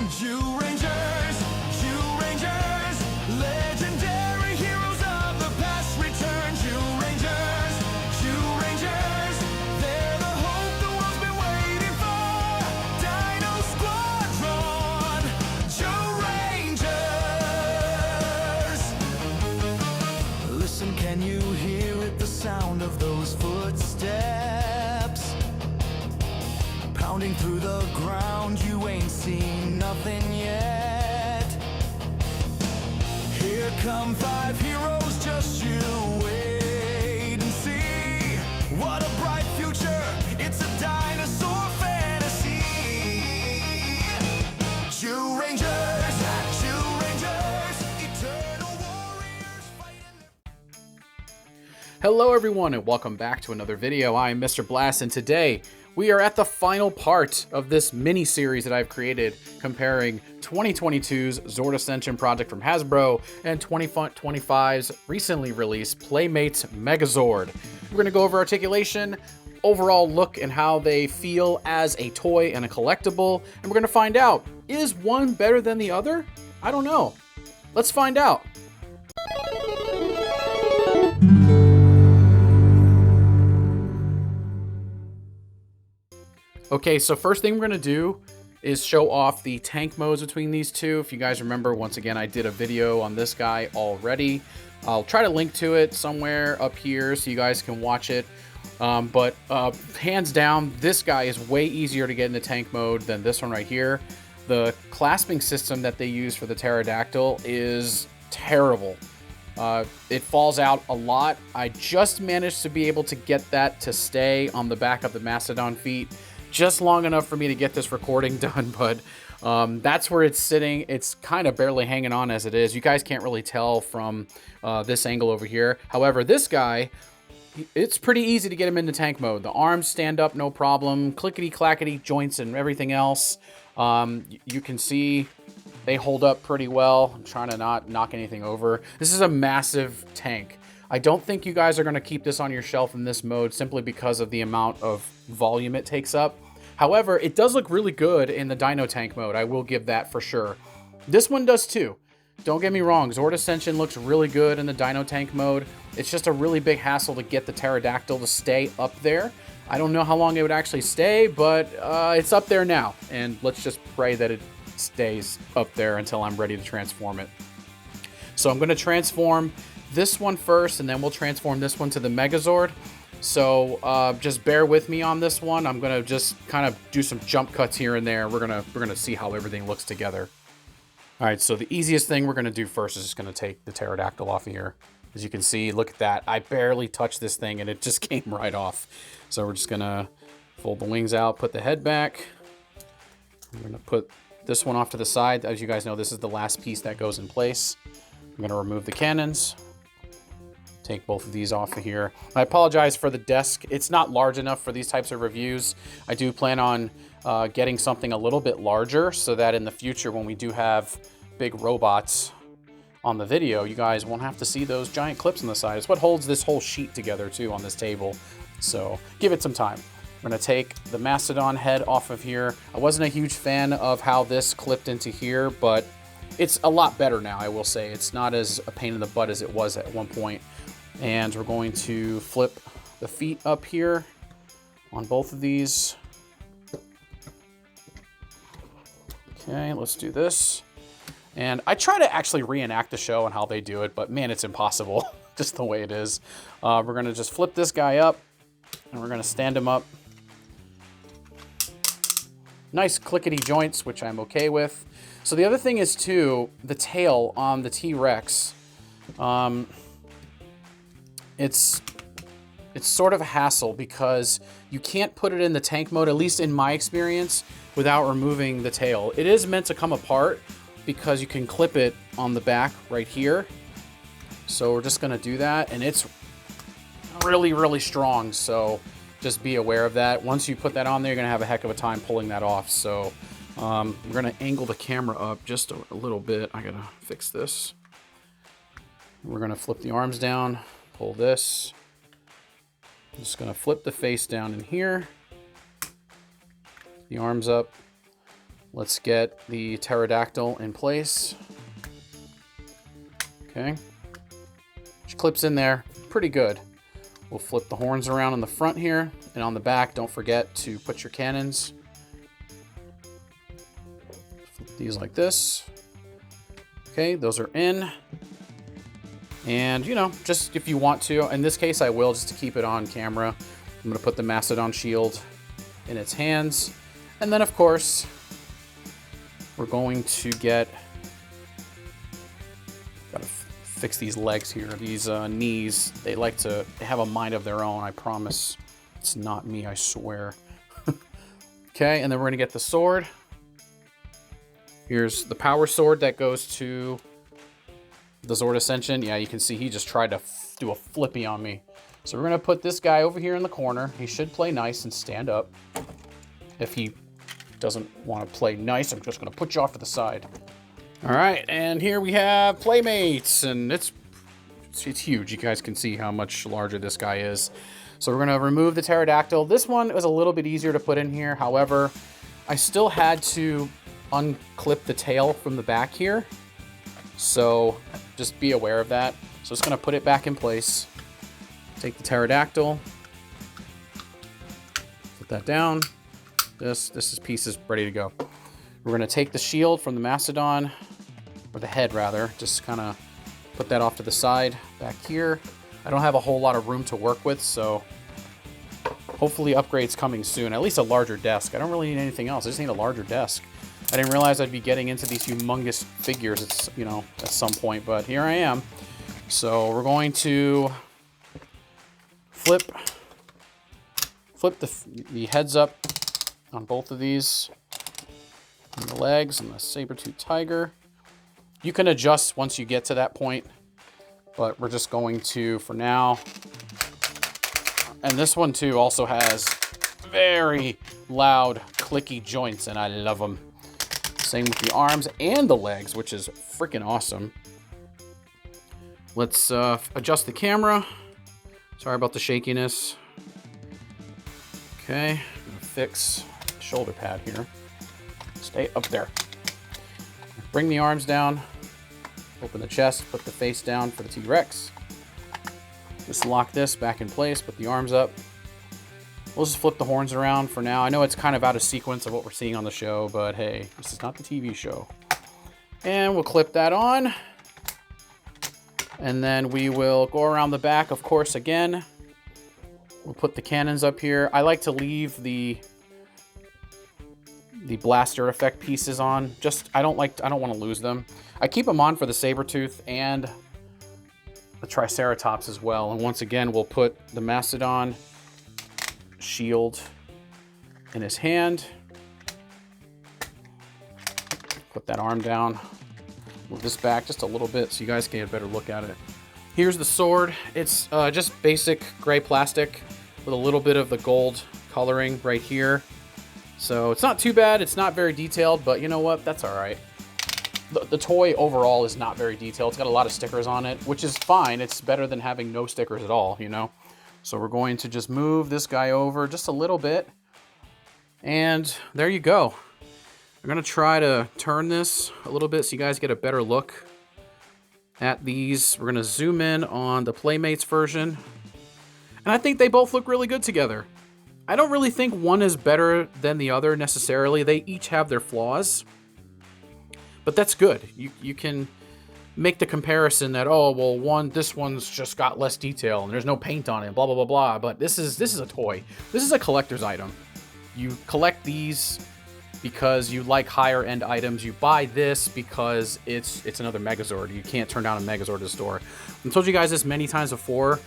Jew Rangers, legendary heroes of the past return. Jew Rangers, they're the hope the world's been waiting for. Dino Squadron, Jew Rangers. Listen, can you hear it? The sound of those footsteps pounding through the ground. You ain't seen nothing yet. Here come 5 heroes, just you wait and see. What a bright future, it's a dinosaur fantasy. Jew Rangers, eternal warriors fighting. Hello everyone and welcome back to another video. I'm Mr. Blast and today we are at the final part of this mini-series that I've created comparing 2022's Zord Ascension project from Hasbro and 2025's recently released Playmates Megazord. We're going to go over articulation, overall look and how they feel as a toy and a collectible, and we're going to find out, is one better than the other? I don't know. Let's find out. Okay, so first thing we're going to do is show off the tank modes between these two. If you guys remember, once again, I did a video on this guy already. I'll try to link to it somewhere up here so you guys can watch it. But hands down, this guy is way easier to get into tank mode than this one right here. The clasping system that they use for the pterodactyl is terrible. It falls out a lot. I just managed to be able to get that to stay on the back of the Mastodon feet just long enough for me to get this recording done, but that's where it's sitting. It's kind of barely hanging on as it is. You guys can't really tell from this angle over here. However, this guy, it's pretty easy to get him into tank mode. The arms stand up no problem, clickety-clackety joints and everything else. You can see they hold up pretty well. I'm trying to not knock anything over. This is a massive tank. I don't think you guys are going to keep this on your shelf in this mode simply because of the amount of volume it takes up. However, it does look really good in the Dino Tank mode. I will give that for sure. This one does too. Don't get me wrong, Zord Ascension looks really good in the Dino Tank mode. It's just a really big hassle to get the pterodactyl to stay up there. I don't know how long it would actually stay, but it's up there now. And let's just pray that it stays up there until I'm ready to transform it. So I'm going to transform this one first, and then we'll transform this one to the Megazord. So just bear with me on this one. I'm gonna just kind of do some jump cuts here and there. We're gonna see how everything looks together. All right, so the easiest thing we're gonna do first is just gonna take the pterodactyl off of here. As you can see, look at that. I barely touched this thing and it just came right off. So we're just gonna fold the wings out, put the head back. I'm gonna put this one off to the side. As you guys know, this is the last piece that goes in place. I'm gonna remove the cannons. Take both of these off of here. I apologize for the desk. It's not large enough for these types of reviews. I do plan on getting something a little bit larger so that in the future when we do have big robots on the video, you guys won't have to see those giant clips on the side. It's what holds this whole sheet together too on this table. So give it some time. We're gonna take the Mastodon head off of here. I wasn't a huge fan of how this clipped into here, but it's a lot better now, I will say. It's not as a pain in the butt as it was at one point. And we're going to flip the feet up here on both of these. Okay, let's do this. And I try to actually reenact the show and how they do it, but man, it's impossible, just the way it is. We're gonna just flip this guy up and we're gonna stand him up. Nice clickety joints, which I'm okay with. So the other thing is too, the tail on the T-Rex. It's sort of a hassle because you can't put it in the tank mode, at least in my experience, without removing the tail. It is meant to come apart because you can clip it on the back right here. So we're just gonna do that, and it's really, really strong. So just be aware of that. Once you put that on there, you're gonna have a heck of a time pulling that off. So we're gonna angle the camera up just a little bit. I gotta fix this. We're gonna flip the arms down. Pull this. I'm just going to flip the face down in here. The arms up. Let's get the pterodactyl in place. Okay. Which clips in there pretty good. We'll flip the horns around on the front here, and on the back, don't forget to put your cannons. Flip these like this. Okay, those are in. And, you know, just if you want to, in this case I will, just to keep it on camera. I'm going to put the Mastodon shield in its hands. And then, of course, we're going to get... Gotta fix these legs here, these knees. They like to have a mind of their own, I promise. It's not me, I swear. Okay, and then we're going to get the sword. Here's the power sword that goes to the Zord Ascension. Yeah, you can see he just tried to do a flippy on me. So we're going to put this guy over here in the corner. He should play nice and stand up. If he doesn't want to play nice, I'm just going to put you off to the side. All right, and here we have Playmates, and it's huge. You guys can see how much larger this guy is. So we're going to remove the pterodactyl. This one was a little bit easier to put in here. However, I still had to unclip the tail from the back here. So just be aware of that. So it's going to put it back in place. Take the pterodactyl. Put that down. This piece is ready to go. We're going to take the shield from the Mastodon, or the head rather, just kind of put that off to the side back here. I don't have a whole lot of room to work with, so hopefully upgrades coming soon. At least a larger desk. I don't really need anything else. I just need a larger desk. I didn't realize I'd be getting into these humongous figures, it's, you know, at some point, but here I am. So we're going to flip the heads up on both of these, and the legs, and the saber-tooth tiger. You can adjust once you get to that point, but we're just going to, for now. And this one too also has very loud, clicky joints, and I love them. Same with the arms and the legs, which is freaking awesome. Let's adjust the camera. Sorry about the shakiness. Okay, I'm gonna fix the shoulder pad here. Stay up there. Bring the arms down. Open the chest, put the face down for the T-Rex. Just lock this back in place, put the arms up. We'll just flip the horns around for now. I know it's kind of out of sequence of what we're seeing on the show, but hey, this is not the TV show. And we'll clip that on. And then we will go around the back, of course, again. We'll put the cannons up here. I like to leave the blaster effect pieces on. Just, I don't want to lose them. I keep them on for the saber-tooth and the Triceratops as well. And once again, we'll put the Mastodon shield in his hand. Put that arm down. Move this back just a little bit so you guys can get a better look at it. Here's the sword. It's just basic gray plastic with a little bit of the gold coloring right here. So it's not too bad. It's not very detailed, but you know what? That's all right. The toy overall is not very detailed. It's got a lot of stickers on it, which is fine. It's better than having no stickers at all, you know? So we're going to just move this guy over just a little bit. And there you go. I'm going to try to turn this a little bit so you guys get a better look at these. We're going to zoom in on the Playmates version. And I think they both look really good together. I don't really think one is better than the other necessarily. They each have their flaws. But that's good. You can make the comparison that, oh, well, this one's just got less detail and there's no paint on it, blah, blah, blah, blah. But this is a toy. This is a collector's item. You collect these because you like higher end items. You buy this because it's another Megazord. You can't turn down a Megazord at the store. I've told you guys this many times before.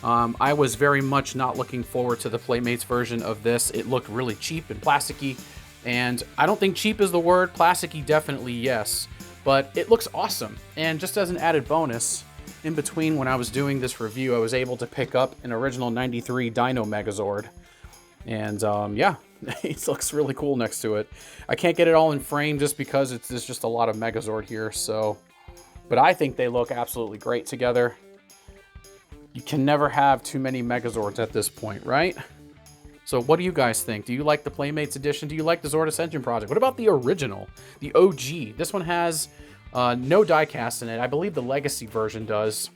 I was very much not looking forward to the Playmates version of this. It looked really cheap and plasticky. And I don't think cheap is the word. Plasticky, definitely, yes. But it looks awesome. And just as an added bonus, in between when I was doing this review, I was able to pick up an original 93 Dino Megazord. And yeah, it looks really cool next to it. I can't get it all in frame just because there's just a lot of Megazord here. So, but I think they look absolutely great together. You can never have too many Megazords at this point, right? So what do you guys think? Do you like the Playmates edition? Do you like the Zord Ascension project? What about the original, the OG? This one has no diecast in it. I believe the Legacy version does.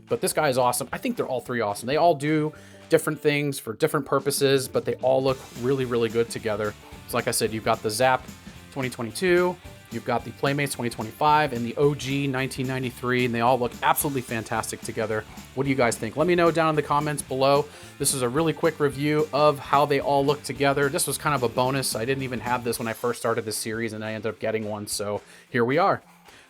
But this guy is awesome. I think they're all three awesome. They all do different things for different purposes, but they all look really, really good together. So like I said, you've got the ZAP 2022, you've got the Playmates 2025, and the OG 1993, and they all look absolutely fantastic together. What do you guys think? Let me know down in the comments below. This is a really quick review of how they all look together. This was kind of a bonus. I didn't even have this when I first started this series, and I ended up getting one, so here we are.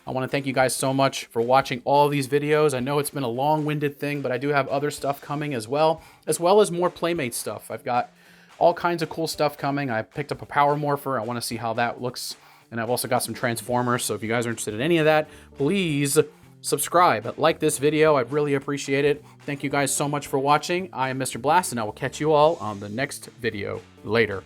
I want to thank you guys so much for watching all these videos. I know it's been a long-winded thing, but I do have other stuff coming as well as more Playmate stuff. I've got all kinds of cool stuff coming. I picked up a Power Morpher. I want to see how that looks. And I've also got some Transformers, so if you guys are interested in any of that, please subscribe. Like this video. I'd really appreciate it. Thank you guys so much for watching. I am Mr. Blast, and I will catch you all on the next video. Later.